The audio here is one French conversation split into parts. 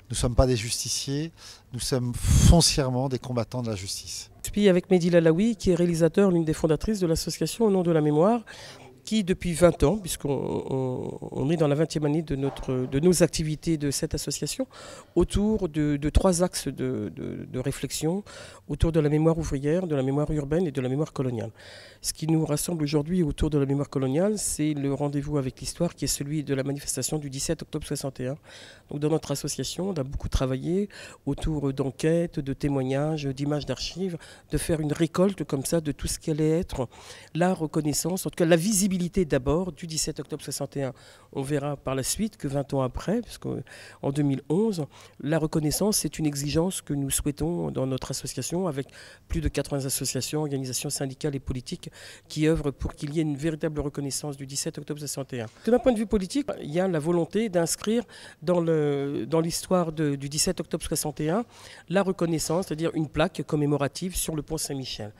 Nous ne sommes pas des justiciers, nous sommes foncièrement des combattants de la justice. Je suis avec Mehdi Lalaoui, qui est réalisateur, l'une des fondatrices de l'association Au nom de la mémoire, qui depuis 20 ans, puisqu'on est dans la 20e année de nos activités de cette association, autour de 3 axes de réflexion, autour de la mémoire ouvrière, de la mémoire urbaine et de la mémoire coloniale. Ce qui nous rassemble aujourd'hui autour de la mémoire coloniale, c'est le rendez-vous avec l'histoire qui est celui de la manifestation du 17 octobre 61. Donc dans notre association, on a beaucoup travaillé autour d'enquêtes, de témoignages, d'images d'archives, de faire une récolte comme ça de tout ce qu'allait être la reconnaissance, en tout cas la visibilité d'abord du 17 octobre 61. On verra par la suite que 20 ans après, puisqu'en 2011, la reconnaissance, c'est une exigence que nous souhaitons dans notre association avec plus de 80 associations, organisations syndicales et politiques qui œuvrent pour qu'il y ait une véritable reconnaissance du 17 octobre 61. D'un point de vue politique, il y a la volonté d'inscrire dans l'histoire du 17 octobre 61 la reconnaissance, c'est-à-dire une plaque commémorative sur le pont Saint-Michel.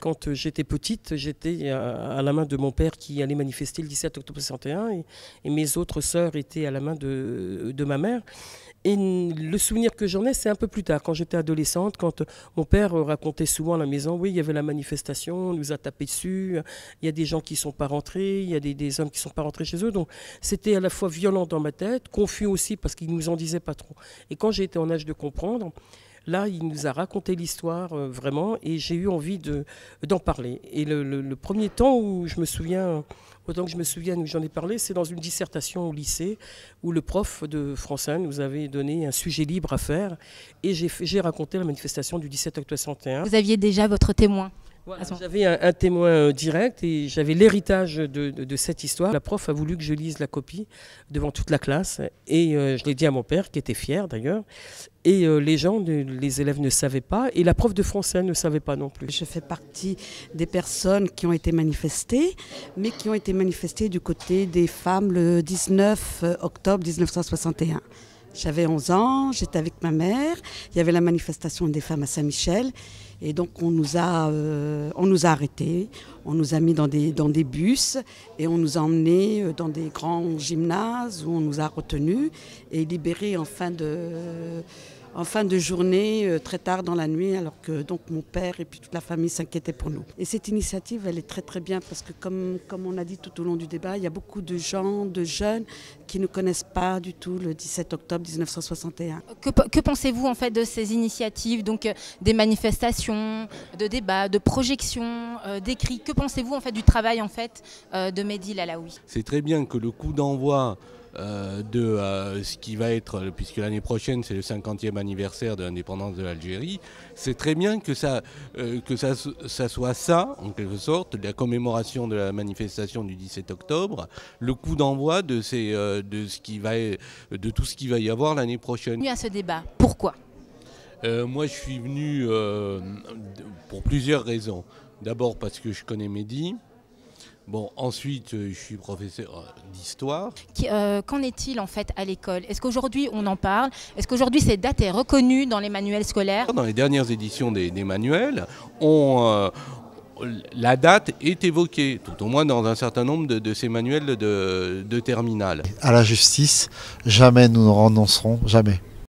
Quand j'étais petite, j'étais à la main de mon père qui allait manifester le 17 octobre 61 et mes autres sœurs étaient à la main de ma mère. Et le souvenir que j'en ai, c'est un peu plus tard, quand j'étais adolescente, quand mon père racontait souvent à la maison, oui, il y avait la manifestation, on nous a tapé dessus, il y a des gens qui ne sont pas rentrés, il y a des hommes qui ne sont pas rentrés chez eux. Donc c'était à la fois violent dans ma tête, confus aussi parce qu'ils ne nous en disaient pas trop. Et quand j'ai été en âge de comprendre, là, il nous a raconté l'histoire vraiment et j'ai eu envie d'en parler. Et le premier temps où je me souviens, autant que je me souvienne où j'en ai parlé, c'est dans une dissertation au lycée où le prof de français nous avait donné un sujet libre à faire et j'ai raconté la manifestation du 17 octobre 61. Vous aviez déjà votre témoin. Voilà, j'avais un témoin direct et j'avais l'héritage de cette histoire. La prof a voulu que je lise la copie devant toute la classe et je l'ai dit à mon père qui était fier d'ailleurs. Et les élèves ne savaient pas et la prof de français ne savait pas non plus. Je fais partie des personnes qui ont été manifestées, mais qui ont été manifestées du côté des femmes le 19 octobre 1961. J'avais 11 ans, j'étais avec ma mère, il y avait la manifestation des femmes à Saint-Michel et donc on nous a arrêtés, on nous a mis dans des bus et on nous a emmenés dans des grands gymnases où on nous a retenus et libérés en fin de journée, très tard dans la nuit, alors que donc mon père et puis toute la famille s'inquiétaient pour nous. Et cette initiative, elle est très très bien parce que comme on a dit tout au long du débat, il y a beaucoup de gens, de jeunes qui ne connaissent pas du tout le 17 octobre 1961. Que pensez-vous en fait de ces initiatives, donc des manifestations, de débats, de projections, d'écrits? Que pensez-vous en fait du travail en fait de Mehdi Lalaoui? C'est très bien que le coup d'envoi de ce qui va être, puisque l'année prochaine c'est le 50e anniversaire de l'indépendance de l'Algérie, c'est très bien que ça soit ça, en quelque sorte, la commémoration de la manifestation du 17 octobre, le coup d'envoi de tout ce qui va y avoir l'année prochaine. Bienvenue à ce débat. Pourquoi ? Moi je suis venu pour plusieurs raisons. D'abord parce que je connais Mehdi. Bon, ensuite, je suis professeur d'histoire. Qu'en est-il en fait à l'école? Est-ce qu'aujourd'hui on en parle? Est-ce qu'aujourd'hui cette date est reconnue dans les manuels scolaires? Dans les dernières éditions des manuels, la date est évoquée, tout au moins dans un certain nombre de ces manuels de terminale. À la justice, jamais nous ne renoncerons, jamais.